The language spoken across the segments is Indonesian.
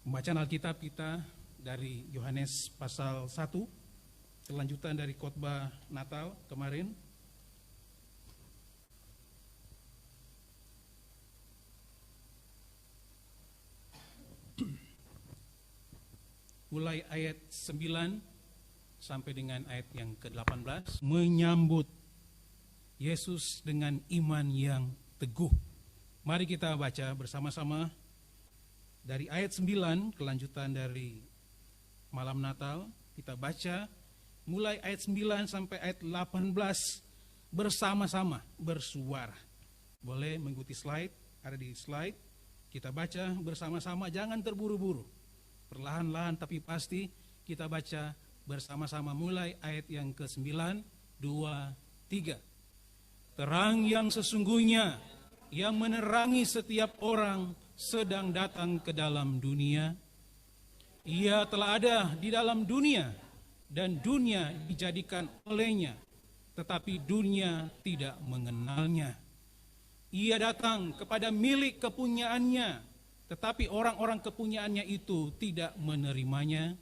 Pembacaan Alkitab kita dari Yohanes pasal 1, kelanjutan dari khotbah Natal kemarin. Mulai ayat 9 sampai dengan ayat yang ke-18, menyambut Yesus dengan iman yang teguh. Mari kita baca bersama-sama dari ayat 9, kelanjutan dari malam Natal. Kita baca mulai ayat 9 sampai ayat 18 bersama-sama, bersuara. Boleh mengikuti slide, ada di slide. Kita baca bersama-sama, jangan terburu-buru. Perlahan-lahan tapi pasti kita baca bersama-sama mulai ayat yang ke-9, 2, 3. Terang yang sesungguhnya yang menerangi setiap orang sedang datang ke dalam dunia. Ia telah ada di dalam dunia dan dunia dijadikan olehnya, tetapi dunia tidak mengenalnya. Ia datang kepada milik kepunyaannya, tetapi orang-orang kepunyaannya itu tidak menerimanya.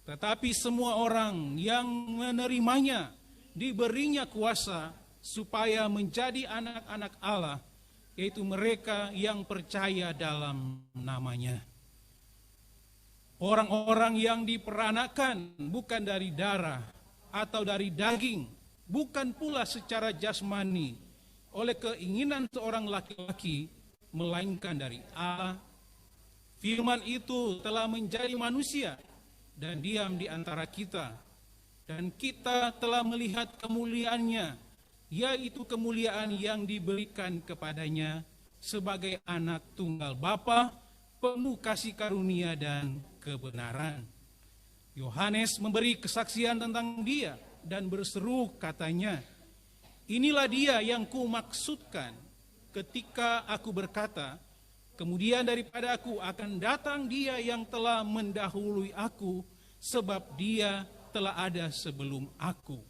Tetapi semua orang yang menerimanya diberinya kuasa supaya menjadi anak-anak Allah, yaitu mereka yang percaya dalam namanya. Orang-orang yang diperanakan bukan dari darah atau dari daging, bukan pula secara jasmani oleh keinginan seorang laki-laki, melainkan dari Allah. Firman itu telah menjadi manusia dan diam di antara kita, dan kita telah melihat kemuliaannya, yaitu kemuliaan yang diberikan kepadanya sebagai anak tunggal Bapa, penuh kasih karunia dan kebenaran. Yohanes memberi kesaksian tentang dia dan berseru katanya, inilah dia yang kumaksudkan ketika aku berkata, kemudian daripada aku akan datang dia yang telah mendahului aku, sebab dia telah ada sebelum aku.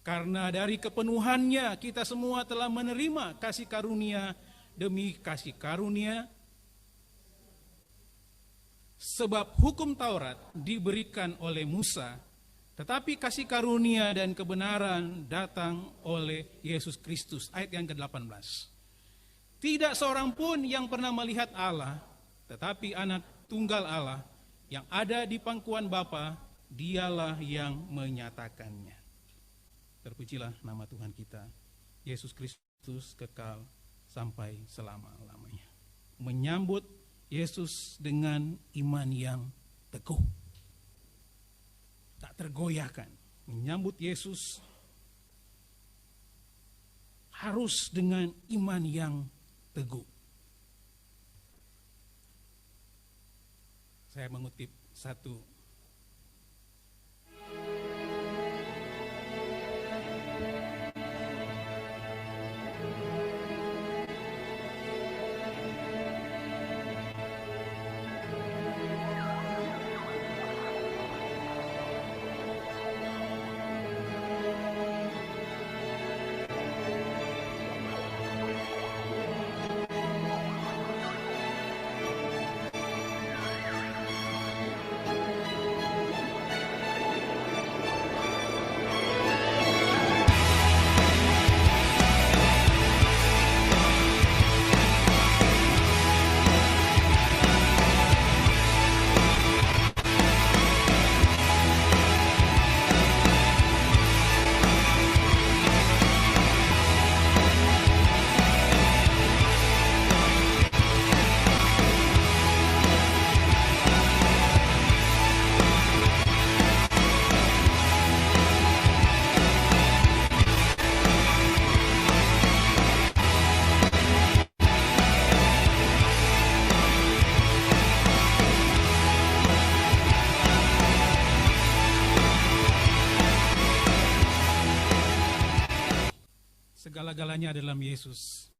Karena dari kepenuhannya kita semua telah menerima kasih karunia demi kasih karunia. Sebab hukum Taurat diberikan oleh Musa, tetapi kasih karunia dan kebenaran datang oleh Yesus Kristus. Ayat yang ke-18. Tidak seorang pun yang pernah melihat Allah, tetapi anak tunggal Allah yang ada di pangkuan Bapa, dialah yang menyatakannya. Terpujilah nama Tuhan kita, Yesus Kristus kekal sampai selama-lamanya. Menyambut Yesus dengan iman yang teguh, tak tergoyahkan. Menyambut Yesus harus dengan iman yang teguh. Saya mengutip satu segala-galanya dalam Yesus.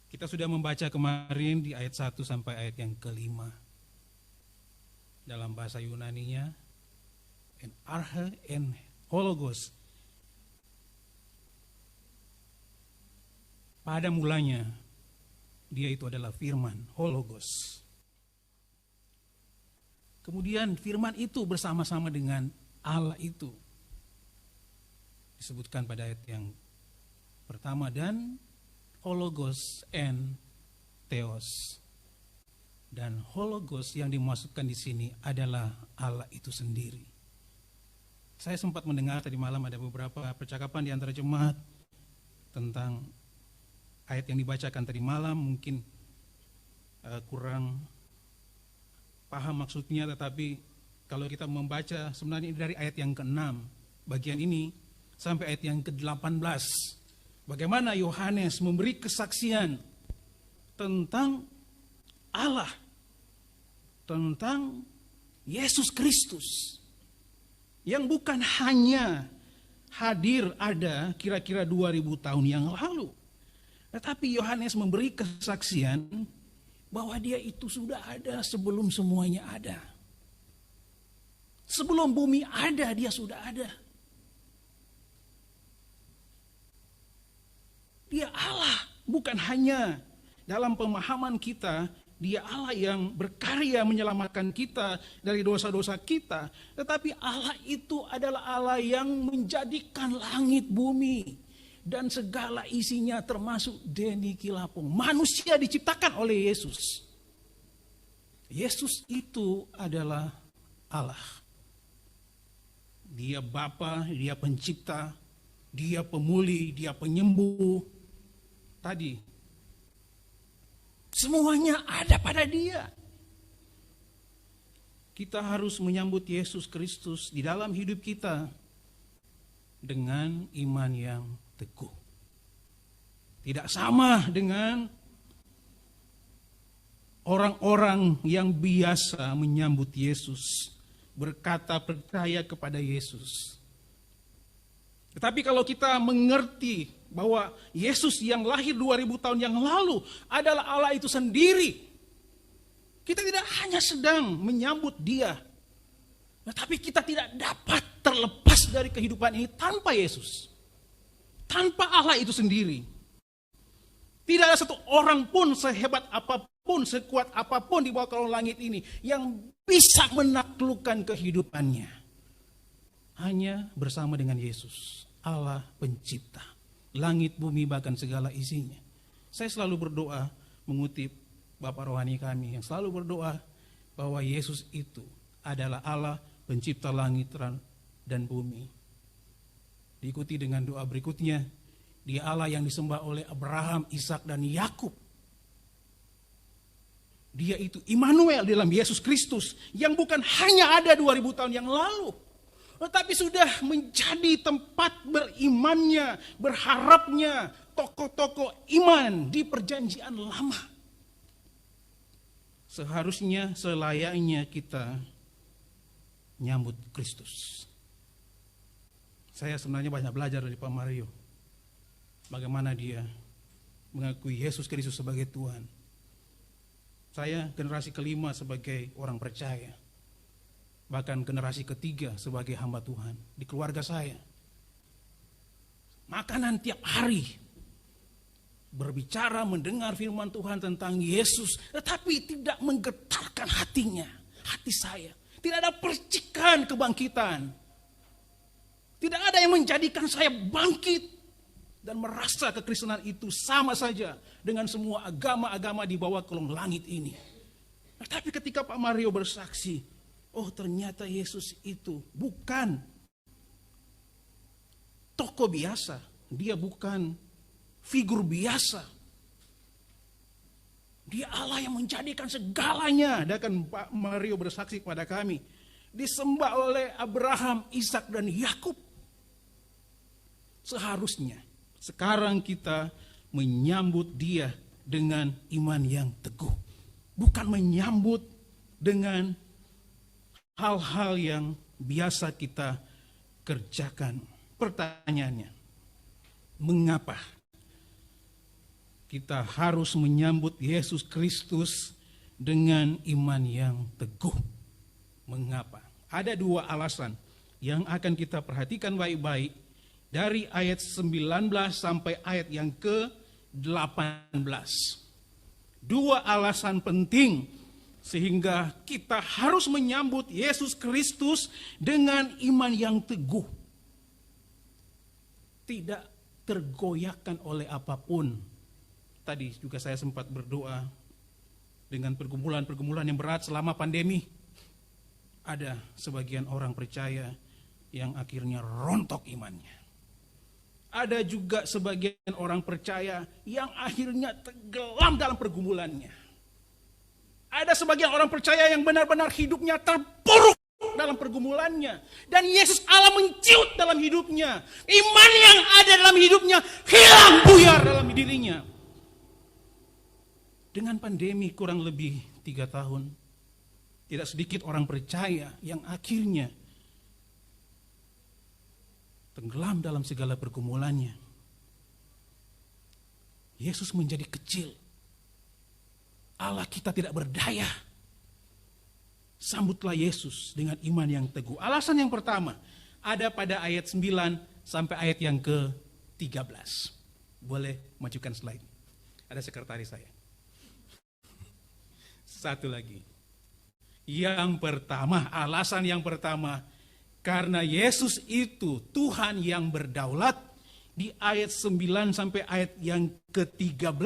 Kita sudah membaca kemarin di ayat 1 sampai ayat yang ke-5. Dalam bahasa Yunaninya, en arche en hologos. Pada mulanya Dia itu adalah firman, hologos. Kemudian firman itu bersama-sama dengan Allah itu. Disebutkan pada ayat yang pertama, dan hologos and theos. Dan hologos yang dimasukkan di sini adalah Allah itu sendiri. Saya sempat mendengar tadi malam ada beberapa percakapan di antara jemaat tentang ayat yang dibacakan tadi malam, mungkin kurang paham maksudnya, tetapi kalau kita membaca sebenarnya dari ayat yang ke-6 bagian ini sampai ayat yang ke-18, bagaimana Yohanes memberi kesaksian tentang Allah, tentang Yesus Kristus, yang bukan hanya hadir ada kira-kira 2000 tahun yang lalu, tetapi Yohanes memberi kesaksian bahwa dia itu sudah ada sebelum semuanya ada. Sebelum bumi ada, dia sudah ada. Dia Allah, bukan hanya dalam pemahaman kita, dia Allah yang berkarya menyelamatkan kita dari dosa-dosa kita, tetapi Allah itu adalah Allah yang menjadikan langit bumi dan segala isinya, termasuk Deni Kilapung. Manusia diciptakan oleh Yesus. Yesus itu adalah Allah. Dia Bapa, dia pencipta, dia pemulih, dia penyembuh. Tadi semuanya ada pada dia. Kita harus menyambut Yesus Kristus di dalam hidup kita dengan iman yang teguh. Tidak sama dengan orang-orang yang biasa menyambut Yesus, berkata percaya kepada Yesus. Tetapi kalau kita mengerti bahwa Yesus yang lahir 2000 tahun yang lalu adalah Allah itu sendiri, kita tidak hanya sedang menyambut dia, tetapi kita tidak dapat terlepas dari kehidupan ini tanpa Yesus, tanpa Allah itu sendiri. Tidak ada satu orang pun sehebat apapun, sekuat apapun di bawah kolong langit ini yang bisa menaklukkan kehidupannya. Hanya bersama dengan Yesus, Allah pencipta langit, bumi, bahkan segala isinya. Saya selalu berdoa mengutip Bapak rohani kami yang selalu berdoa bahwa Yesus itu adalah Allah pencipta langit dan bumi. Diikuti dengan doa berikutnya, dia Allah yang disembah oleh Abraham, Ishak dan Yakub. Dia itu Immanuel dalam Yesus Kristus yang bukan hanya ada 2000 tahun yang lalu, tetapi sudah menjadi tempat berimannya, berharapnya tokoh-tokoh iman di perjanjian lama. Seharusnya, selayaknya kita nyambut Kristus. Saya sebenarnya banyak belajar dari Pak Mario. Bagaimana dia mengakui Yesus Kristus sebagai Tuhan. Saya generasi kelima sebagai orang percaya. Bahkan generasi ketiga sebagai hamba Tuhan di keluarga saya. Makanan tiap hari berbicara, mendengar firman Tuhan tentang Yesus, tetapi tidak menggetarkan hatinya, hati saya. Tidak ada percikan kebangkitan. Tidak ada yang menjadikan saya bangkit dan merasa kekristenan itu sama saja dengan semua agama-agama di bawah kolong langit ini. Tetapi ketika Pak Mario bersaksi, oh ternyata Yesus itu bukan tokoh biasa. Dia bukan figur biasa. Dia Allah yang menjadikan segalanya. Dan Pak Mario bersaksi kepada kami, disembah oleh Abraham, Ishak dan Yakub. Seharusnya sekarang kita menyambut dia dengan iman yang teguh. Bukan menyambut dengan hal-hal yang biasa kita kerjakan. Pertanyaannya, mengapa kita harus menyambut Yesus Kristus dengan iman yang teguh? Mengapa? Ada dua alasan yang akan kita perhatikan baik-baik dari ayat 19 sampai ayat yang ke-18. Dua alasan penting sehingga kita harus menyambut Yesus Kristus dengan iman yang teguh. Tidak tergoyahkan oleh apapun. Tadi juga saya sempat berdoa dengan pergumulan-pergumulan yang berat selama pandemi. Ada sebagian orang percaya yang akhirnya rontok imannya. Ada juga sebagian orang percaya yang akhirnya tenggelam dalam pergumulannya. Ada sebagian orang percaya yang benar-benar hidupnya terpuruk dalam pergumulannya. Dan Yesus Allah menciut dalam hidupnya. Iman yang ada dalam hidupnya hilang buyar dalam dirinya. Dengan pandemi kurang lebih 3 tahun, tidak sedikit orang percaya yang akhirnya tenggelam dalam segala pergumulannya. Yesus menjadi kecil. Allah kita tidak berdaya. Sambutlah Yesus dengan iman yang teguh. Alasan yang pertama ada pada ayat 9 sampai ayat yang ke-13. Boleh majukan slide. Ada sekretaris saya. Satu lagi. Yang pertama, alasan yang pertama, karena Yesus itu Tuhan yang berdaulat. Di ayat 9 sampai ayat yang ke-13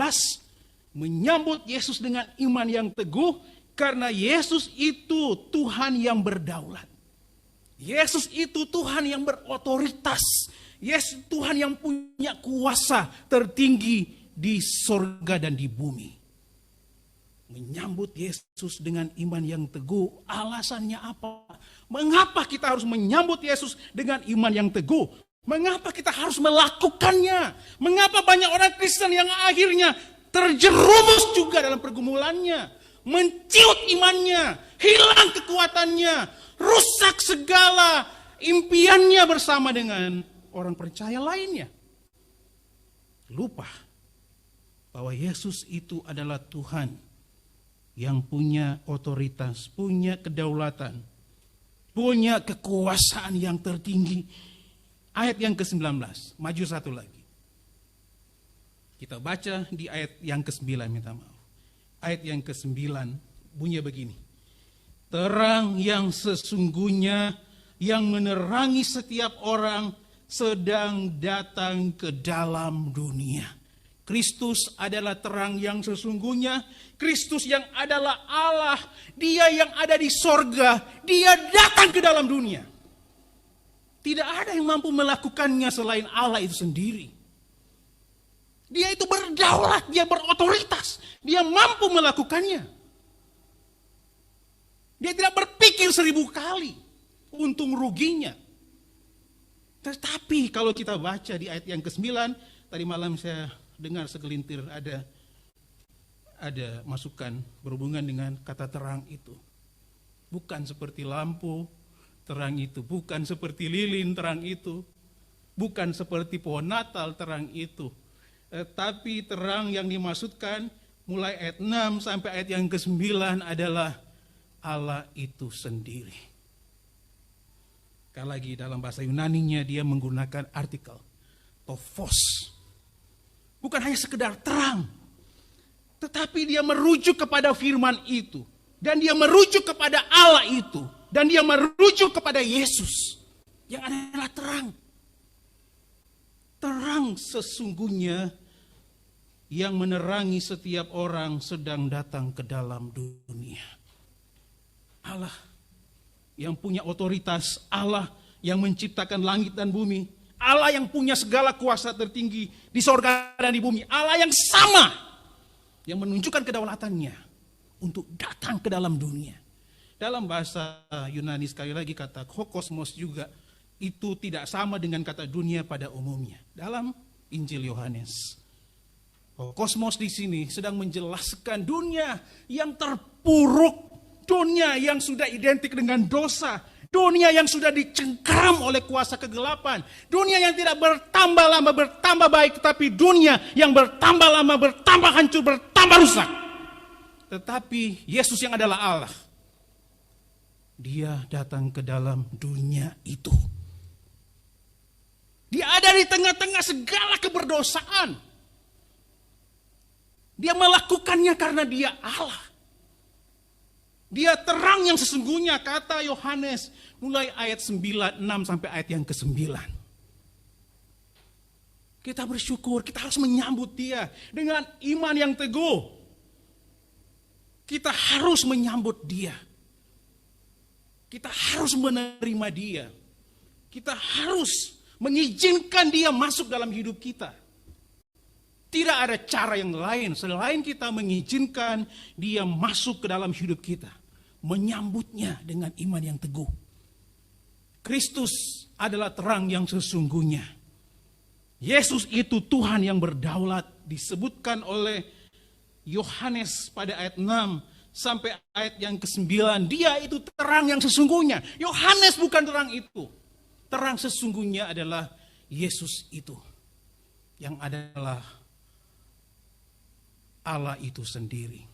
menyambut Yesus dengan iman yang teguh, karena Yesus itu Tuhan yang berdaulat. Yesus itu Tuhan yang berotoritas. Yesus Tuhan yang punya kuasa tertinggi di sorga dan di bumi. Menyambut Yesus dengan iman yang teguh, alasannya apa? Mengapa kita harus menyambut Yesus dengan iman yang teguh? Mengapa kita harus melakukannya? Mengapa banyak orang Kristen yang akhirnya terjerumus juga dalam pergumulannya, menciut imannya, hilang kekuatannya, rusak segala impiannya bersama dengan orang percaya lainnya. Lupa bahwa Yesus itu adalah Tuhan yang punya otoritas, punya kedaulatan, punya kekuasaan yang tertinggi. Ayat yang ke-19, maju satu lagi. Kita baca di ayat yang ke-9, minta maaf. Ayat yang ke-9 bunyinya begini. Terang yang sesungguhnya yang menerangi setiap orang sedang datang ke dalam dunia. Kristus adalah terang yang sesungguhnya. Kristus yang adalah Allah. Dia yang ada di sorga. Dia datang ke dalam dunia. Tidak ada yang mampu melakukannya selain Allah itu sendiri. Dia itu berdaulat, dia berotoritas, dia mampu melakukannya. Dia tidak berpikir 1000 kali untung ruginya. Tetapi kalau kita baca di ayat yang ke-9, tadi malam saya dengar segelintir ada masukan berhubungan dengan kata terang itu. Bukan seperti lampu terang itu, bukan seperti lilin terang itu, bukan seperti pohon Natal terang itu. Tapi terang yang dimaksudkan mulai ayat 6 sampai ayat yang ke-9 adalah Allah itu sendiri. Sekali lagi dalam bahasa Yunaninya dia menggunakan artikel tophos. Bukan hanya sekedar terang, tetapi dia merujuk kepada firman itu. Dan dia merujuk kepada Allah itu. Dan dia merujuk kepada Yesus yang adalah terang. Terang sesungguhnya yang menerangi setiap orang sedang datang ke dalam dunia. Allah yang punya otoritas, Allah yang menciptakan langit dan bumi, Allah yang punya segala kuasa tertinggi di sorga dan di bumi, Allah yang sama, yang menunjukkan kedaulatannya untuk datang ke dalam dunia. Dalam bahasa Yunani sekali lagi kata kosmos juga itu tidak sama dengan kata dunia pada umumnya. Dalam Injil Yohanes, kosmos di sini sedang menjelaskan dunia yang terpuruk, dunia yang sudah identik dengan dosa, dunia yang sudah dicengkram oleh kuasa kegelapan, dunia yang tidak bertambah lama bertambah baik, tetapi dunia yang bertambah lama bertambah hancur, bertambah rusak. Tetapi Yesus yang adalah Allah, dia datang ke dalam dunia itu. Dia ada di tengah-tengah segala keberdosaan. Dia melakukannya karena dia Allah. Dia terang yang sesungguhnya, kata Yohanes, mulai ayat 9, 6 sampai ayat yang ke-9. Kita bersyukur, kita harus menyambut dia dengan iman yang teguh. Kita harus menyambut dia. Kita harus menerima dia. Kita harus mengizinkan dia masuk dalam hidup kita. Tidak ada cara yang lain selain kita mengizinkan dia masuk ke dalam hidup kita. Menyambutnya dengan iman yang teguh. Kristus adalah terang yang sesungguhnya. Yesus itu Tuhan yang berdaulat, disebutkan oleh Yohanes pada ayat 6 sampai ayat yang ke-9. Dia itu terang yang sesungguhnya. Yohanes bukan terang itu. Terang sesungguhnya adalah Yesus itu. Yang adalah Allah itu sendiri.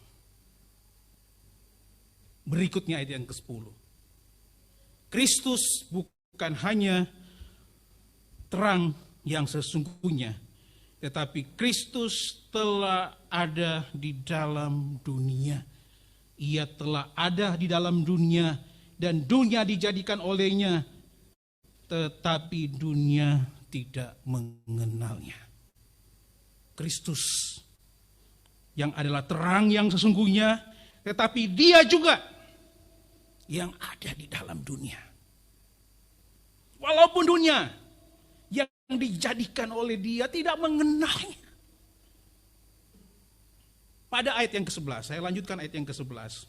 Berikutnya ayat yang ke-10. Kristus bukan hanya terang yang sesungguhnya, tetapi Kristus telah ada di dalam dunia. Ia telah ada di dalam dunia dan dunia dijadikan olehnya, tetapi dunia tidak mengenalnya. Kristus yang adalah terang yang sesungguhnya, tetapi dia juga yang ada di dalam dunia. Walaupun dunia yang dijadikan oleh dia tidak mengenalnya. Pada ayat yang ke-11, saya lanjutkan ayat yang ke-11.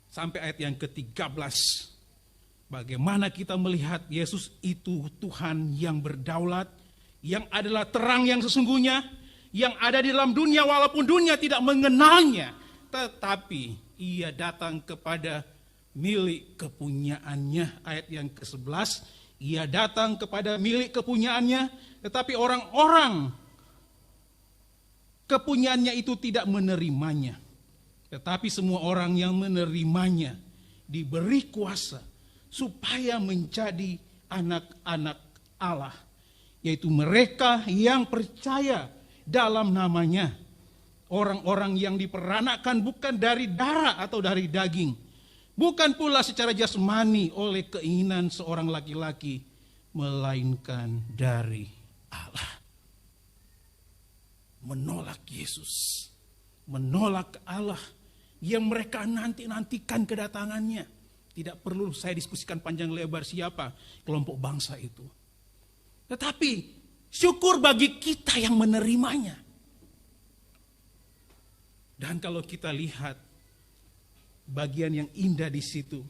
Sampai ayat yang ke-13. Bagaimana kita melihat Yesus itu Tuhan yang berdaulat, yang adalah terang yang sesungguhnya, yang ada di dalam dunia walaupun dunia tidak mengenalnya, tetapi ia datang kepada milik kepunyaannya. Ayat yang ke-11, ia datang kepada milik kepunyaannya, tetapi orang-orang kepunyaannya itu tidak menerimanya. Tetapi semua orang yang menerimanya diberi kuasa supaya menjadi anak-anak Allah, yaitu mereka yang percaya dalam namanya. Orang-orang yang diperanakan bukan dari darah atau dari daging, bukan pula secara jasmani oleh keinginan seorang laki-laki, melainkan dari Allah. Menolak Yesus, menolak Allah yang mereka nantikan kedatangannya. Tidak perlu saya diskusikan panjang lebar siapa kelompok bangsa itu. Tetapi syukur bagi kita yang menerimanya. Dan kalau kita lihat bagian yang indah di situ,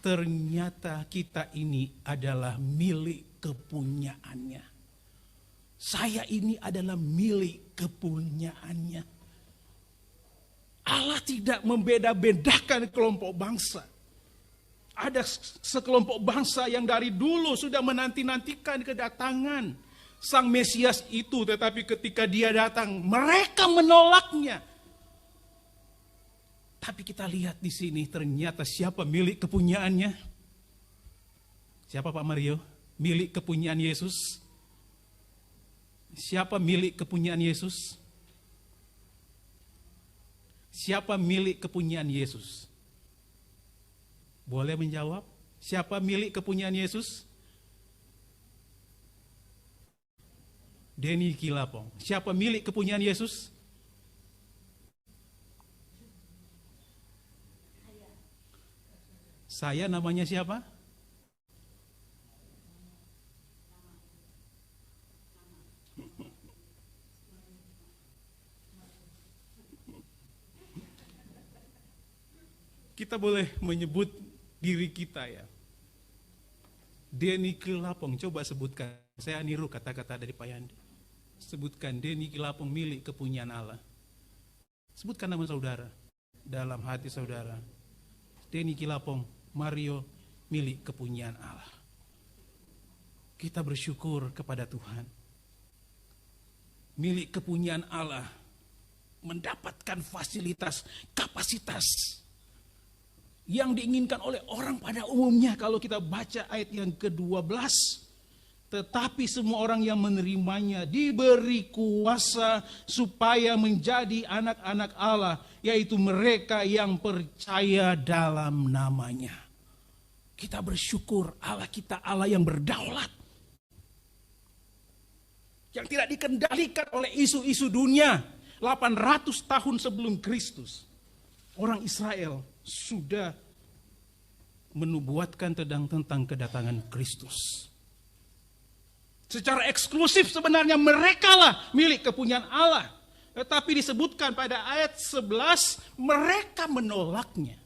ternyata kita ini adalah milik kepunyaannya. Saya ini adalah milik kepunyaannya. Allah tidak membeda-bedakan kelompok bangsa. Ada sekelompok bangsa yang dari dulu sudah menanti-nantikan kedatangan Sang Mesias itu, tetapi ketika dia datang, mereka menolaknya. Tapi kita lihat di sini ternyata siapa milik kepunyaannya? Siapa Pak Mario? Milik kepunyaan Yesus? Siapa milik kepunyaan Yesus? Siapa milik kepunyaan Yesus? Boleh menjawab? Siapa milik kepunyaan Yesus? Denny Kilapong. Siapa milik kepunyaan Yesus? Saya namanya siapa? Kita boleh menyebut diri kita ya. Denny Kilapong, coba sebutkan. Saya niru kata-kata dari Pak Yandi. Sebutkan Denny Kilapong milik kepunyaan Allah. Sebutkan nama saudara dalam hati saudara. Denny Kilapong, Mario milik kepunyaan Allah. Kita bersyukur kepada Tuhan. Milik kepunyaan Allah mendapatkan fasilitas, kapasitas yang diinginkan oleh orang pada umumnya. Kalau kita baca ayat yang ke-12, Tetapi semua orang yang menerimanya diberi kuasa supaya menjadi anak-anak Allah, yaitu mereka yang percaya dalam namanya. Kita bersyukur Allah kita Allah yang berdaulat. Yang tidak dikendalikan oleh isu-isu dunia. 800 tahun sebelum Kristus, orang Israel sudah menubuatkan tentang kedatangan Kristus. Secara eksklusif sebenarnya merekalah milik kepunyaan Allah. Tetapi disebutkan pada ayat 11, mereka menolaknya.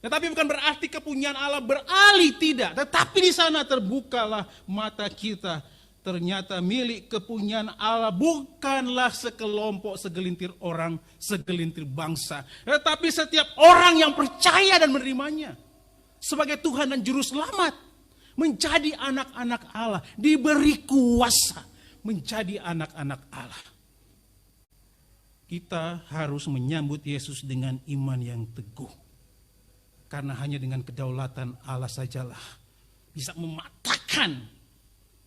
Tetapi bukan berarti kepunyaan Allah beralih, tidak. Tetapi di sana terbukalah mata kita. Ternyata milik kepunyaan Allah bukanlah sekelompok, segelintir orang, segelintir bangsa. Tetapi setiap orang yang percaya dan menerimanya sebagai Tuhan dan Juru Selamat. Menjadi anak-anak Allah, diberi kuasa menjadi anak-anak Allah. Kita harus menyambut Yesus dengan iman yang teguh. Karena hanya dengan kedaulatan Allah sajalah bisa mematahkan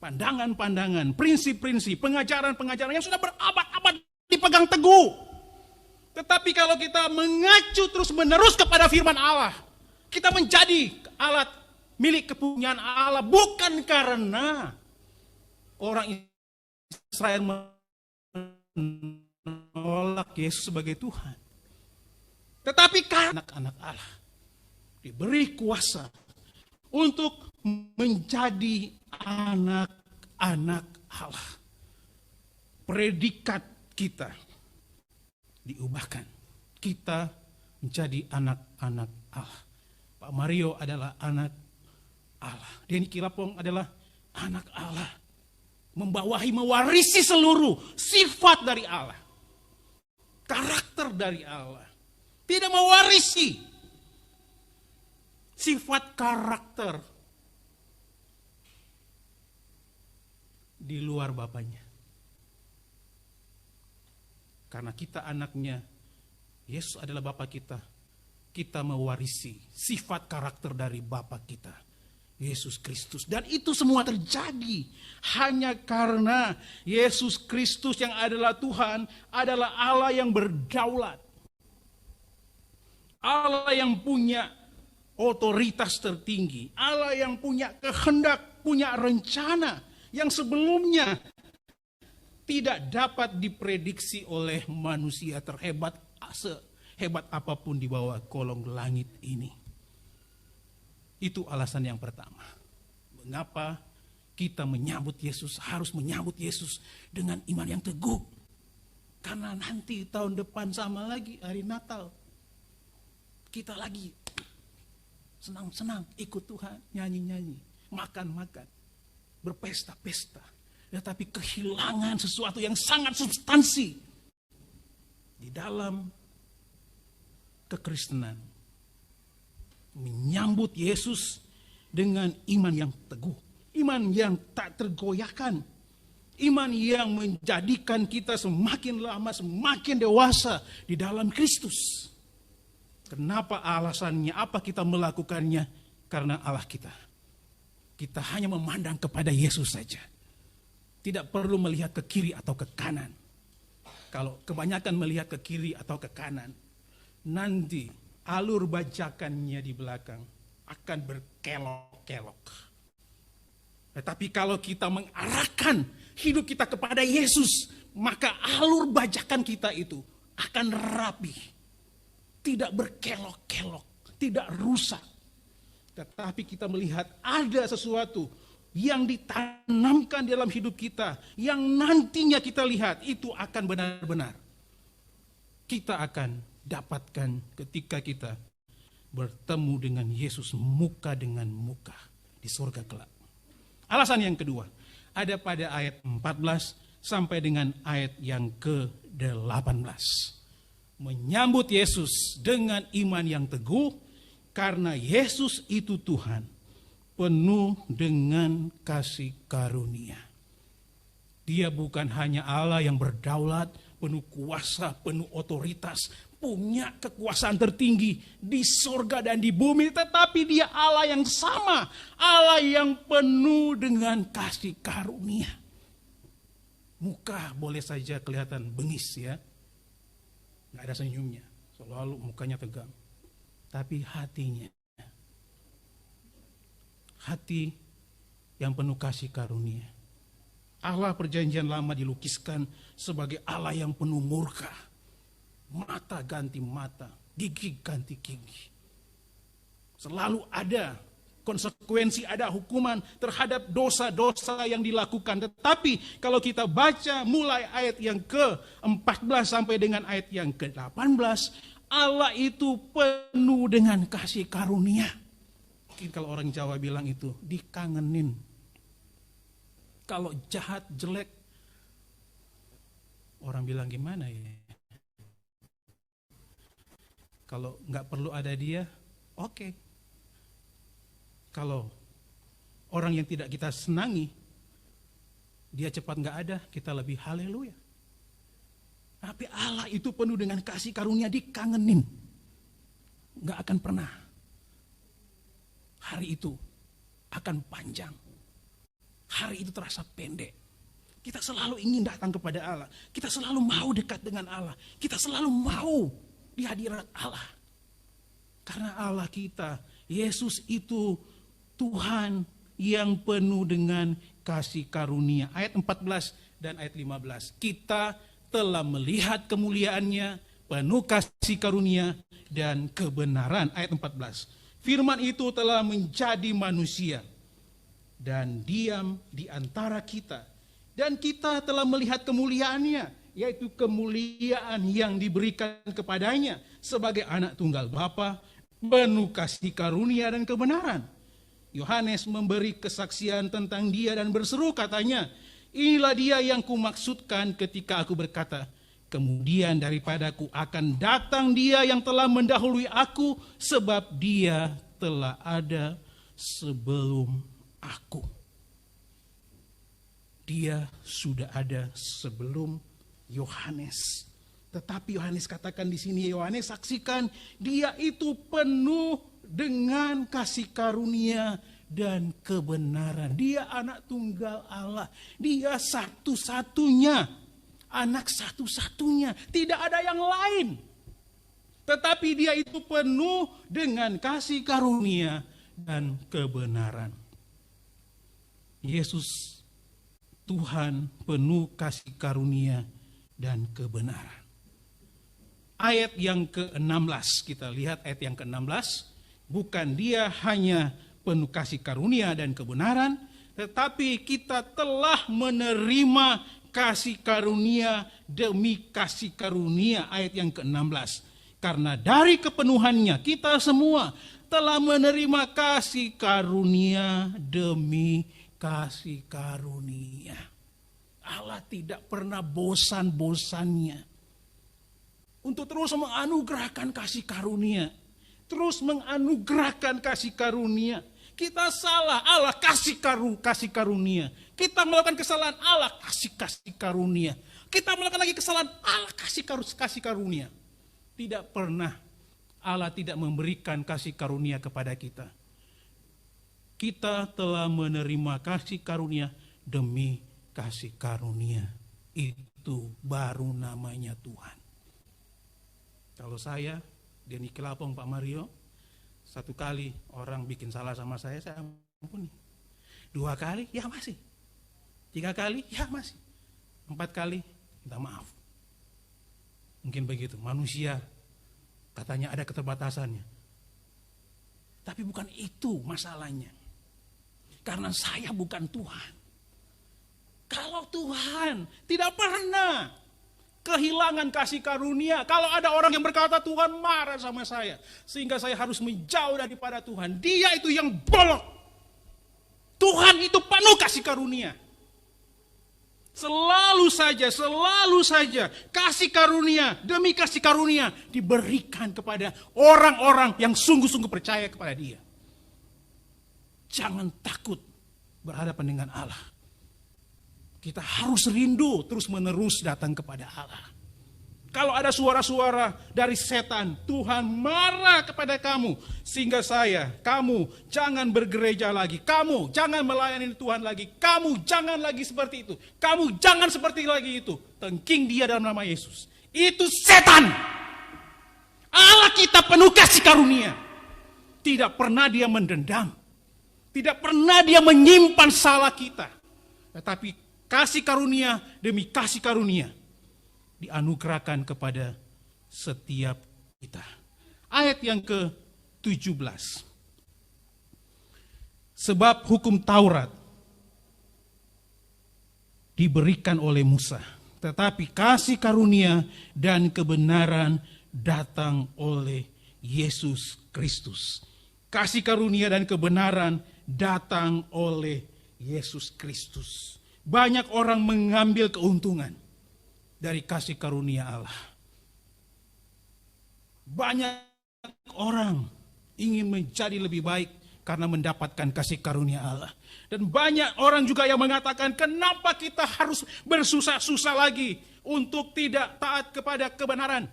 pandangan-pandangan, prinsip-prinsip, pengajaran-pengajaran yang sudah berabad-abad dipegang teguh. Tetapi kalau kita mengacu terus-menerus kepada firman Allah, kita menjadi alat milik kepunyaan Allah, bukan karena orang Israel menolak Yesus sebagai Tuhan. Tetapi karena anak-anak Allah diberi kuasa untuk menjadi anak-anak Allah. Predikat kita diubahkan. Kita menjadi anak-anak Allah. Pak Mario adalah anak Allah. Denny Kilapong adalah anak Allah. Membawahi, mewarisi seluruh sifat dari Allah. Karakter dari Allah. Tidak mewarisi sifat karakter di luar bapaknya. Karena kita anaknya, Yesus adalah Bapa kita. Kita mewarisi sifat karakter dari Bapa kita, Yesus Kristus. Dan itu semua terjadi hanya karena Yesus Kristus yang adalah Tuhan, adalah Allah yang berdaulat. Allah yang punya otoritas tertinggi. Allah yang punya kehendak, punya rencana yang sebelumnya tidak dapat diprediksi oleh manusia terhebat, sehebat apapun di bawah kolong langit ini. Itu alasan yang pertama. Mengapa kita menyambut Yesus, harus menyambut Yesus dengan iman yang teguh. Karena nanti tahun depan sama lagi hari Natal. Kita lagi senang-senang ikut Tuhan, nyanyi-nyanyi, makan-makan, berpesta-pesta. Tetapi kehilangan sesuatu yang sangat substansi di dalam kekristenan. Menyambut Yesus dengan iman yang teguh, iman yang tak tergoyahkan, iman yang menjadikan kita semakin lama semakin dewasa di dalam Kristus. Kenapa alasannya? Apa kita melakukannya? Karena Allah kita. Kita hanya memandang kepada Yesus saja. Tidak perlu melihat ke kiri atau ke kanan. Kalau kebanyakan melihat ke kiri atau ke kanan, nanti alur bajakannya di belakang akan berkelok-kelok. Tetapi kalau kita mengarahkan hidup kita kepada Yesus, maka alur bajakan kita itu akan rapi. Tidak berkelok-kelok, tidak rusak. Tetapi kita melihat ada sesuatu yang ditanamkan dalam hidup kita, yang nantinya kita lihat itu akan benar-benar kita akan dapatkan ketika kita bertemu dengan Yesus muka dengan muka di surga kelak. Alasan yang kedua ada pada ayat 14 sampai dengan ayat yang ke-18. Menyambut Yesus dengan iman yang teguh karena Yesus itu Tuhan, penuh dengan kasih karunia. Dia bukan hanya Allah yang berdaulat, penuh kuasa, penuh otoritas, punya kekuasaan tertinggi di sorga dan di bumi, tetapi dia Allah yang sama, Allah yang penuh dengan kasih karunia. Muka boleh saja kelihatan bengis ya, nggak ada senyumnya, selalu mukanya tegang. Tapi hatinya, hati yang penuh kasih karunia. Allah perjanjian lama dilukiskan sebagai Allah yang penuh murka. Mata ganti mata, gigi ganti gigi. Selalu ada konsekuensi, ada hukuman terhadap dosa-dosa yang dilakukan. Tetapi kalau kita baca mulai ayat yang ke-14 sampai dengan ayat yang ke-18, Allah itu penuh dengan kasih karunia. Mungkin kalau orang Jawa bilang itu dikangenin. Kalau jahat, jelek, orang bilang gimana ya? Kalau nggak perlu ada dia, oke. Kalau orang yang tidak kita senangi, dia cepat nggak ada, kita lebih haleluya. Tapi Allah itu penuh dengan kasih karunia, dikangenin. Nggak akan pernah. Hari itu akan panjang. Hari itu terasa pendek. Kita selalu ingin datang kepada Allah. Kita selalu mau dekat dengan Allah. Kita selalu mau di hadirat Allah. Karena Allah kita, Yesus itu Tuhan yang penuh dengan kasih karunia. Ayat 14 dan ayat 15. Kita telah melihat kemuliaannya, penuh kasih karunia dan kebenaran. Ayat 14. Firman itu telah menjadi manusia dan diam di antara kita. Dan kita telah melihat kemuliaannya, yaitu kemuliaan yang diberikan kepadanya sebagai anak tunggal Bapa, penuh kasih karunia dan kebenaran. Yohanes memberi kesaksian tentang dia dan berseru katanya, inilah dia yang kumaksudkan ketika aku berkata, kemudian daripadaku akan datang dia yang telah mendahului aku, sebab dia telah ada sebelum aku. Dia sudah ada sebelum Yohanes. Tetapi Yohanes katakan di sini, Yohanes saksikan dia itu penuh dengan kasih karunia dan kebenaran. Dia anak tunggal Allah. Dia satu-satunya, anak satu-satunya. Tidak ada yang lain. Tetapi dia itu penuh dengan kasih karunia dan kebenaran. Yesus Tuhan penuh kasih karunia dan kebenaran. Ayat yang ke-16, kita lihat ayat yang ke-16. Bukan dia hanya penuh kasih karunia dan kebenaran, tetapi kita telah menerima kasih karunia demi kasih karunia. Ayat yang ke-16. Karena dari kepenuhannya kita semua telah menerima kasih karunia demi kasih karunia. Allah tidak pernah bosan-bosannya untuk terus menganugerahkan kasih karunia. Terus menganugerahkan kasih karunia. Kita salah, Allah kasih karunia. Kita melakukan kesalahan, Allah kasih karunia. Kita melakukan lagi kesalahan, Allah kasih karunia. Tidak pernah Allah tidak memberikan kasih karunia kepada kita. Kita telah menerima kasih karunia demi kasih karunia. Itu baru namanya Tuhan. Kalau saya, Denny Kelapong, Pak Mario, satu kali orang bikin salah sama saya ampuni. 2 kali, ya masih. 3 kali, ya masih. 4 kali, minta maaf. Mungkin begitu, manusia katanya ada keterbatasannya. Tapi bukan itu masalahnya. Karena saya bukan Tuhan. Kalau Tuhan tidak pernah kehilangan kasih karunia. Kalau ada orang yang berkata Tuhan marah sama saya, sehingga saya harus menjauh daripada Tuhan, dia itu yang bolong. Tuhan itu penuh kasih karunia. Selalu saja kasih karunia demi kasih karunia diberikan kepada orang-orang yang sungguh-sungguh percaya kepada dia. Jangan takut berhadapan dengan Allah. Kita harus rindu terus menerus datang kepada Allah. Kalau ada suara-suara dari setan, Tuhan marah kepada kamu. Sehingga kamu jangan bergereja lagi. Kamu jangan melayani Tuhan lagi. Kamu jangan lagi seperti itu. Kamu jangan seperti lagi itu. Tengking dia dalam nama Yesus. Itu setan. Allah kita penuh kasih karunia. Tidak pernah dia mendendam. Tidak pernah dia menyimpan salah kita. Tetapi kasih karunia demi kasih karunia dianugerahkan kepada setiap kita. Ayat yang ke-17. Sebab hukum Taurat diberikan oleh Musa, tetapi kasih karunia dan kebenaran datang oleh Yesus Kristus. Kasih karunia dan kebenaran datang oleh Yesus Kristus. Banyak orang mengambil keuntungan dari kasih karunia Allah. Banyak orang ingin menjadi lebih baik karena mendapatkan kasih karunia Allah. Dan banyak orang juga yang mengatakan, kenapa kita harus bersusah-susah lagi untuk tidak taat kepada kebenaran?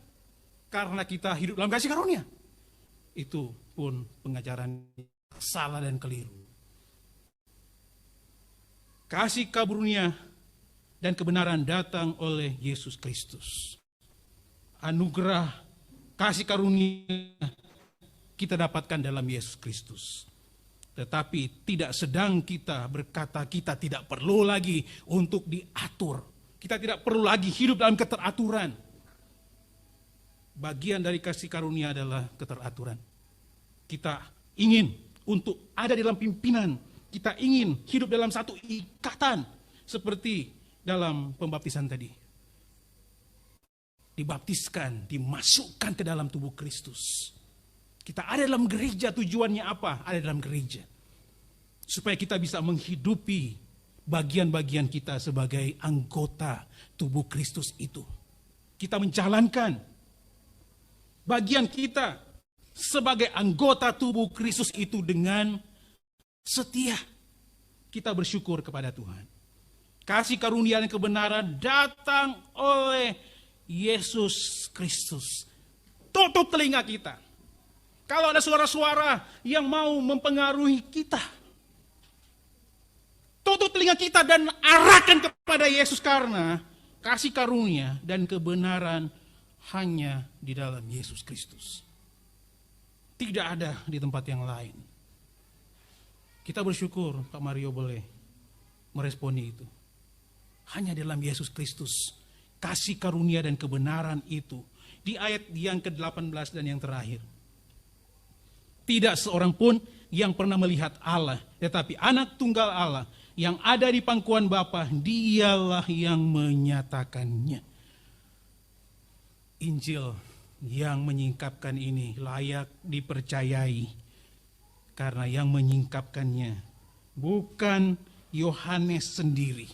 Karena kita hidup dalam kasih karunia. Itu pun pengajaran salah dan keliru. Kasih karunia dan kebenaran datang oleh Yesus Kristus. Anugerah kasih karunia kita dapatkan dalam Yesus Kristus. Tetapi tidak sedang kita berkata kita tidak perlu lagi untuk diatur. Kita tidak perlu lagi hidup dalam keteraturan. Bagian dari kasih karunia adalah keteraturan. Kita ingin untuk ada dalam pimpinan. Kita ingin hidup dalam satu ikatan. Seperti dalam pembaptisan tadi. Dibaptiskan, dimasukkan ke dalam tubuh Kristus. Kita ada dalam gereja, tujuannya apa? Ada dalam gereja. Supaya kita bisa menghidupi bagian-bagian kita sebagai anggota tubuh Kristus itu. Kita menjalankan bagian kita sebagai anggota tubuh Kristus itu dengan setia. Kita bersyukur kepada Tuhan. Kasih karunia dan kebenaran datang oleh Yesus Kristus. Tutup telinga kita. Kalau ada suara-suara yang mau mempengaruhi kita, tutup telinga kita dan arahkan kepada Yesus, karena kasih karunia dan kebenaran hanya di dalam Yesus Kristus. Tidak ada di tempat yang lain. Kita bersyukur Pak Mario boleh meresponi itu. Hanya dalam Yesus Kristus kasih karunia dan kebenaran itu. Di ayat yang ke-18 dan yang terakhir. Tidak seorang pun yang pernah melihat Allah, tetapi anak tunggal Allah yang ada di pangkuan Bapa, dialah yang menyatakannya. Injil yang menyingkapkan ini layak dipercayai, karena yang menyingkapkannya bukan Yohanes sendiri.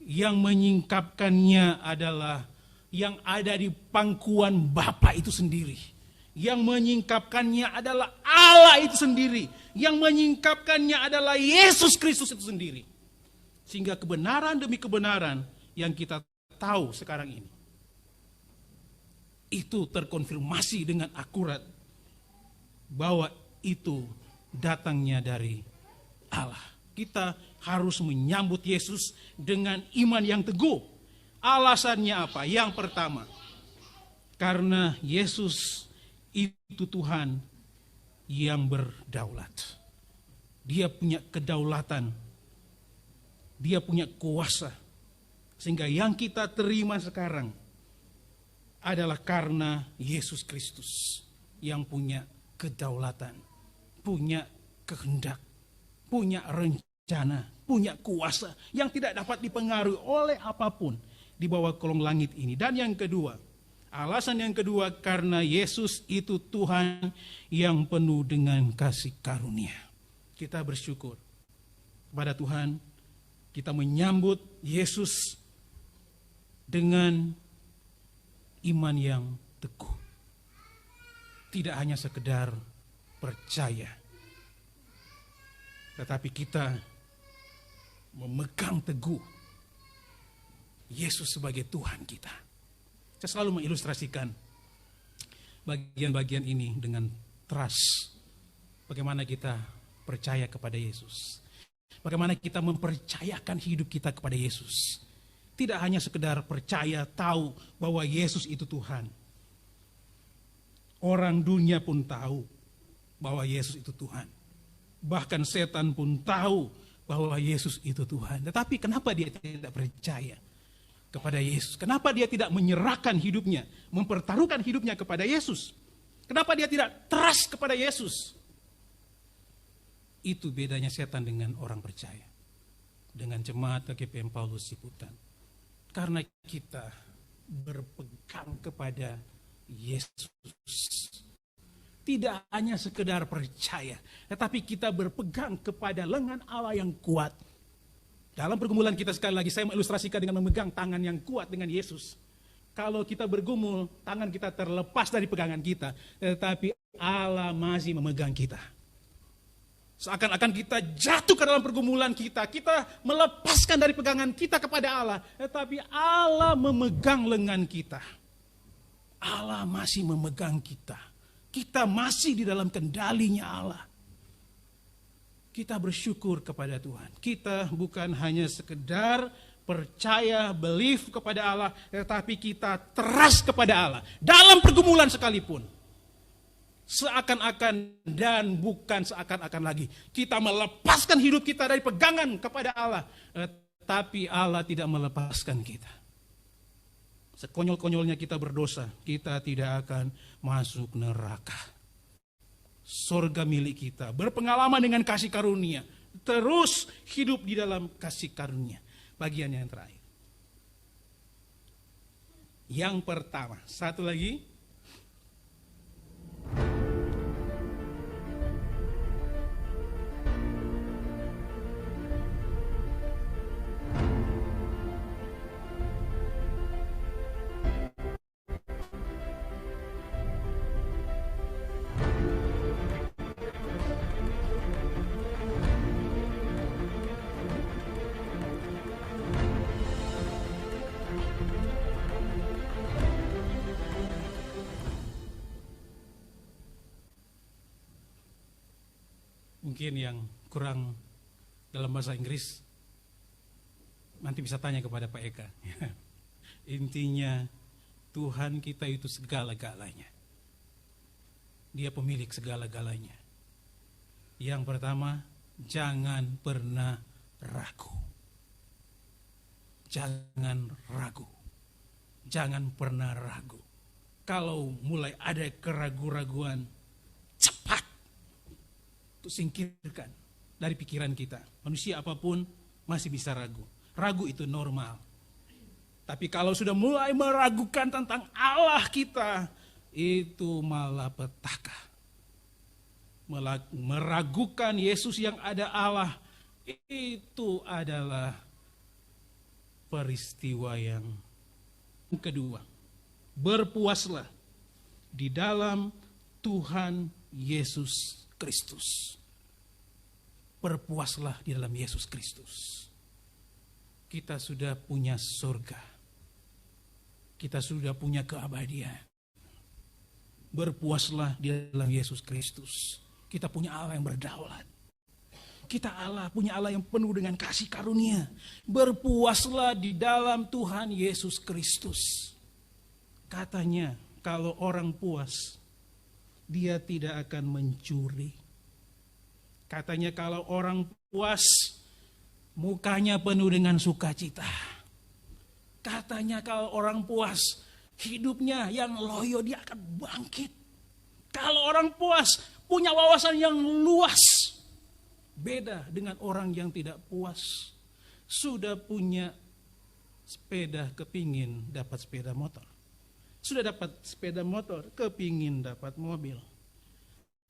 Yang menyingkapkannya adalah yang ada di pangkuan Bapa itu sendiri. Yang menyingkapkannya adalah Allah itu sendiri. Yang menyingkapkannya adalah Yesus Kristus itu sendiri. Sehingga kebenaran demi kebenaran yang kita tahu sekarang ini, itu terkonfirmasi dengan akurat bahwa itu datangnya dari Allah. Kita harus menyambut Yesus dengan iman yang teguh. Alasannya apa? Yang pertama, karena Yesus itu Tuhan yang berdaulat. Dia punya kedaulatan. Dia punya kuasa. Sehingga yang kita terima sekarang adalah karena Yesus Kristus yang punya kedaulatan, punya kehendak, punya rencana, punya kuasa yang tidak dapat dipengaruhi oleh apapun di bawah kolong langit ini. Dan yang kedua, alasan yang kedua, karena Yesus itu Tuhan yang penuh dengan kasih karunia. Kita bersyukur kepada Tuhan, kita menyambut Yesus dengan iman yang teguh. Tidak hanya sekedar percaya, tetapi kita memegang teguh Yesus sebagai Tuhan kita. Saya selalu mengilustrasikan bagian-bagian ini dengan trust. Bagaimana kita percaya kepada Yesus. Bagaimana kita mempercayakan hidup kita kepada Yesus. Tidak hanya sekedar percaya, tahu bahwa Yesus itu Tuhan. Orang dunia pun tahu bahwa Yesus itu Tuhan. Bahkan setan pun tahu bahwa Yesus itu Tuhan. Tetapi kenapa dia tidak percaya kepada Yesus? Kenapa dia tidak menyerahkan hidupnya, mempertaruhkan hidupnya kepada Yesus? Kenapa dia tidak trust kepada Yesus? Itu bedanya setan dengan orang percaya. Dengan jemaat GKPM Paulus Ciputat. Karena kita berpegang kepada Yesus. Tidak hanya sekedar percaya, tetapi kita berpegang kepada lengan Allah yang kuat. Dalam pergumulan kita sekali lagi, saya mengilustrasikan dengan memegang tangan yang kuat dengan Yesus. Kalau kita bergumul, tangan kita terlepas dari pegangan kita, tetapi Allah masih memegang kita. Seakan-akan kita jatuh ke dalam pergumulan kita melepaskan dari pegangan kita kepada Allah, tetapi Allah memegang lengan kita. Allah masih memegang kita. Kita masih di dalam kendalinya Allah. Kita bersyukur kepada Tuhan. Kita bukan hanya sekedar percaya, believe kepada Allah, tetapi kita trust kepada Allah. Dalam pergumulan sekalipun. Seakan-akan dan bukan seakan-akan lagi. Kita melepaskan hidup kita dari pegangan kepada Allah. Tapi Allah tidak melepaskan kita. Sekonyol-konyolnya kita berdosa, kita tidak akan masuk neraka. Surga milik kita, berpengalaman dengan kasih karunia, terus hidup di dalam kasih karunia. Bagian yang terakhir. Yang pertama, satu lagi. Mungkin yang kurang dalam bahasa Inggris, nanti bisa tanya kepada Pak Eka. Intinya, Tuhan kita itu segala-galanya. Dia pemilik segala-galanya. Yang pertama, jangan pernah ragu. Jangan ragu. Jangan pernah ragu. Kalau mulai ada keraguan-raguan, cepat untuk singkirkan dari pikiran kita. Manusia apapun masih bisa ragu. Ragu itu normal. Tapi kalau sudah mulai meragukan tentang Allah kita, itu malapetaka. Meragukan Yesus yang ada Allah, itu adalah peristiwa yang kedua. Berpuaslah di dalam Tuhan Yesus Kristus. Berpuaslah di dalam Yesus Kristus. Kita sudah punya surga. Kita sudah punya keabadian. Berpuaslah di dalam Yesus Kristus. Kita punya Allah yang berdaulat. Kita punya Allah yang penuh dengan kasih karunia. Berpuaslah di dalam Tuhan Yesus Kristus. Katanya, kalau orang puas, dia tidak akan mencuri. Katanya kalau orang puas, mukanya penuh dengan sukacita. Katanya kalau orang puas, hidupnya yang loyo, dia akan bangkit. Kalau orang puas, punya wawasan yang luas. Beda dengan orang yang tidak puas. Sudah punya sepeda, kepingin dapat sepeda motor. Sudah dapat sepeda motor, kepingin dapat mobil.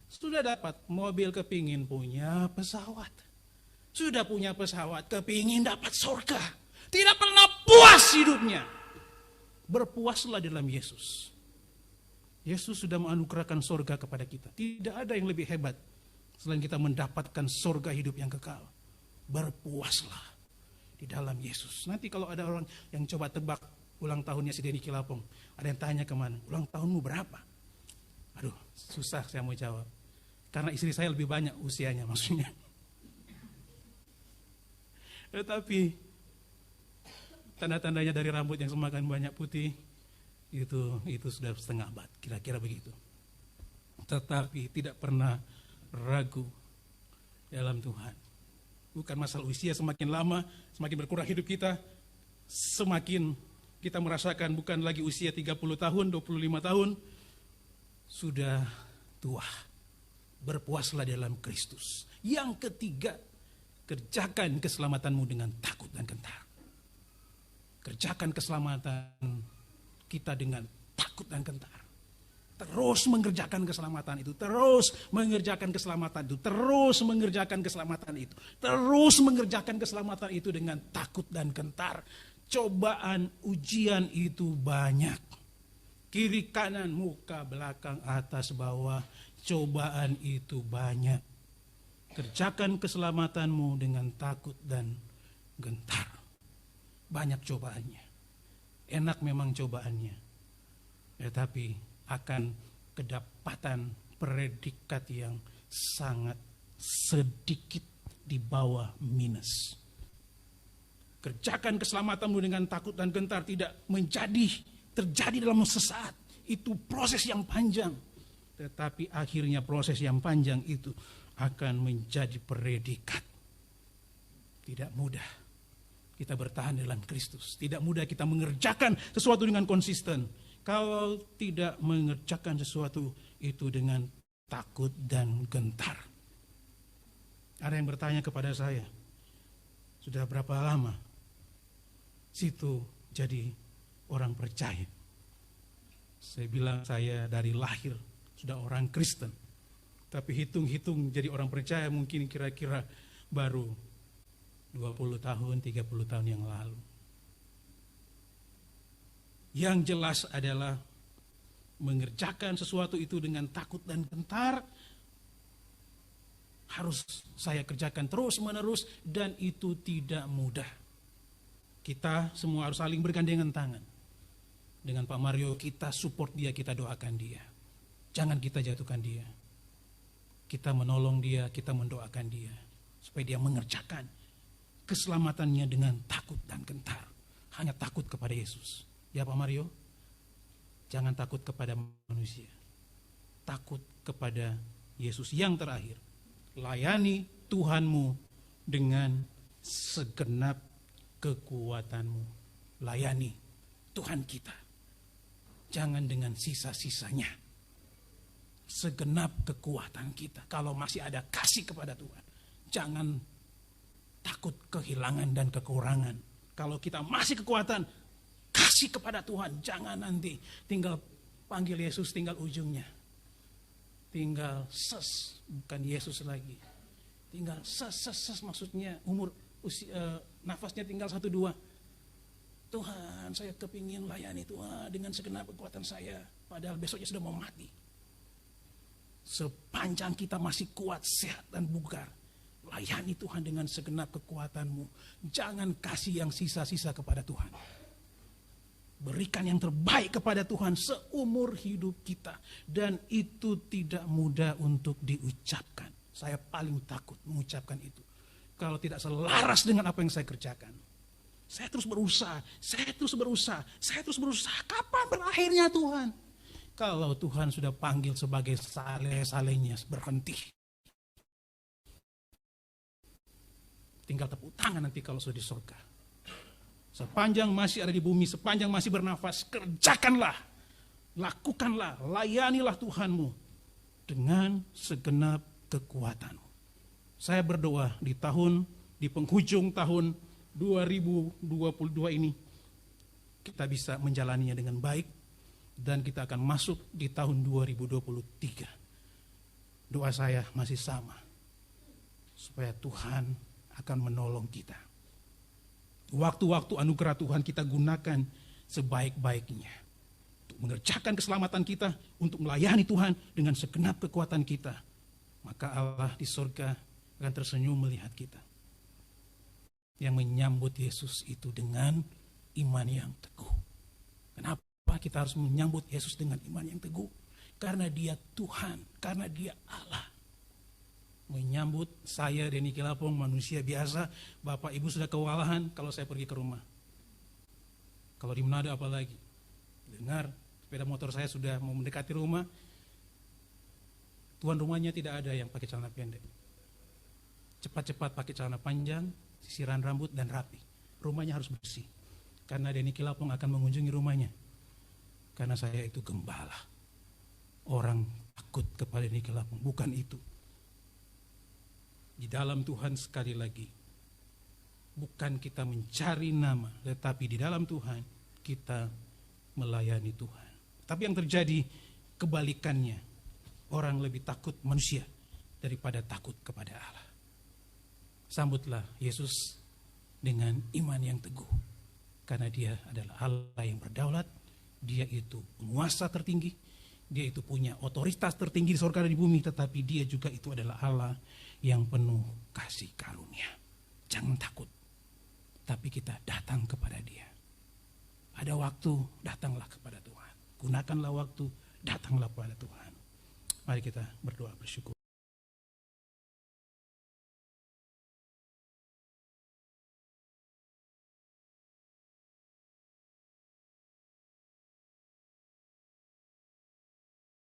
Sudah dapat mobil, kepingin punya pesawat. Sudah punya pesawat, kepingin dapat surga. Tidak pernah puas hidupnya. Berpuaslah dalam Yesus. Yesus sudah menganugerahkan surga kepada kita. Tidak ada yang lebih hebat selain kita mendapatkan surga hidup yang kekal. Berpuaslah di dalam Yesus. Nanti kalau ada orang yang coba tebak ulang tahunnya si Denny Kilapong. Ada yang tanya kemana, ulang tahunmu berapa? Aduh, susah saya mau jawab. Karena istri saya lebih banyak usianya maksudnya. Tetapi tanda-tandanya dari rambut yang semakin banyak putih, itu sudah setengah abad, kira-kira begitu. Tetapi tidak pernah ragu dalam Tuhan. Bukan masalah usia, semakin lama, semakin berkurang hidup kita, semakin kita merasakan bukan lagi usia 30 tahun, 25 tahun, sudah tua. Berpuaslah dalam Kristus. Yang ketiga, kerjakan keselamatanmu dengan takut dan gentar. Kerjakan keselamatan kita dengan takut dan gentar. Terus mengerjakan keselamatan itu, terus mengerjakan keselamatan itu, terus mengerjakan keselamatan itu, terus mengerjakan keselamatan itu dengan takut dan gentar. Cobaan, ujian itu banyak. Kiri kanan, muka, belakang, atas, bawah, cobaan itu banyak. Kerjakan keselamatanmu dengan takut dan gentar. Banyak cobaannya. Enak memang cobaannya. Tetapi akan kedapatan predikat yang sangat sedikit di bawah minus. Kerjakan keselamatanmu dengan takut dan gentar tidak terjadi dalam sesaat. Itu proses yang panjang. Tetapi akhirnya proses yang panjang itu akan menjadi predikat. Tidak mudah kita bertahan dalam Kristus. Tidak mudah kita mengerjakan sesuatu dengan konsisten. Kalau tidak mengerjakan sesuatu itu dengan takut dan gentar. Ada yang bertanya kepada saya, sudah berapa lama situ jadi orang percaya? Saya bilang saya dari lahir sudah orang Kristen. Tapi hitung-hitung jadi orang percaya mungkin kira-kira baru 20 tahun, 30 tahun yang lalu. Yang jelas adalah mengerjakan sesuatu itu dengan takut dan gentar harus saya kerjakan terus-menerus dan itu tidak mudah. Kita semua harus saling bergandengan tangan. Dengan Pak Mario kita support dia, kita doakan dia. Jangan kita jatuhkan dia. Kita menolong dia, kita mendoakan dia supaya dia mengerjakan keselamatannya dengan takut dan gentar. Hanya takut kepada Yesus. Ya Pak Mario, jangan takut kepada manusia. Takut kepada Yesus. Yang terakhir, layani Tuhanmu dengan segenap kekuatanmu. Layani Tuhan kita. Jangan dengan sisa-sisanya. Segenap kekuatan kita. Kalau masih ada kasih kepada Tuhan. Jangan takut kehilangan dan kekurangan. Kalau kita masih kekuatan, kasih kepada Tuhan. Jangan nanti tinggal panggil Yesus, tinggal ujungnya. Tinggal bukan Yesus lagi. Tinggal maksudnya nafasnya tinggal 1-2. Tuhan, saya kepingin layani Tuhan dengan segenap kekuatan saya. Padahal besoknya sudah mau mati. Sepanjang kita masih kuat, sehat dan bugar, layani Tuhan dengan segenap kekuatanmu. Jangan kasih yang sisa-sisa kepada Tuhan. Berikan yang terbaik kepada Tuhan seumur hidup kita. Dan itu tidak mudah untuk diucapkan. Saya paling takut mengucapkan itu. Kalau tidak selaras dengan apa yang saya kerjakan. Saya terus berusaha. Kapan berakhirnya Tuhan? Kalau Tuhan sudah panggil sebagai saleh-salehnya berhenti. Tinggal tepuk tangan nanti kalau sudah di surga. Sepanjang masih ada di bumi, sepanjang masih bernafas, kerjakanlah, lakukanlah, layanilah Tuhanmu dengan segenap kekuatanmu. Saya berdoa di penghujung tahun 2022 ini, kita bisa menjalaninya dengan baik, dan kita akan masuk di tahun 2023. Doa saya masih sama, supaya Tuhan akan menolong kita. Waktu-waktu anugerah Tuhan kita gunakan sebaik-baiknya. Untuk mengerjakan keselamatan kita, untuk melayani Tuhan dengan segenap kekuatan kita. Maka Allah di surga akan tersenyum melihat kita. Yang menyambut Yesus itu dengan iman yang teguh. Kenapa kita harus menyambut Yesus dengan iman yang teguh? Karena dia Tuhan, karena dia Allah. Menyambut saya, Denny Kilapong, manusia biasa, Bapak Ibu sudah kewalahan kalau saya pergi ke rumah. Kalau di Manado apalagi, dengar sepeda motor saya sudah mau mendekati rumah, tuan rumahnya tidak ada yang pakai celana pendek. Cepat-cepat pakai celana panjang, sisiran rambut dan rapi. Rumahnya harus bersih. Karena Denny Kilapong akan mengunjungi rumahnya. Karena saya itu gembala. Orang takut kepada Denny Kilapong, bukan itu. Di dalam Tuhan sekali lagi, bukan kita mencari nama, tetapi di dalam Tuhan kita melayani Tuhan. Tapi yang terjadi kebalikannya, orang lebih takut manusia daripada takut kepada Allah. Sambutlah Yesus dengan iman yang teguh, karena dia adalah Allah yang berdaulat, dia itu penguasa tertinggi, dia itu punya otoritas tertinggi di surga dan di bumi, tetapi dia juga itu adalah Allah yang penuh kasih karunia. Jangan takut, tapi kita datang kepada dia. Ada waktu, datanglah kepada Tuhan. Gunakanlah waktu, datanglah kepada Tuhan. Mari kita berdoa bersyukur.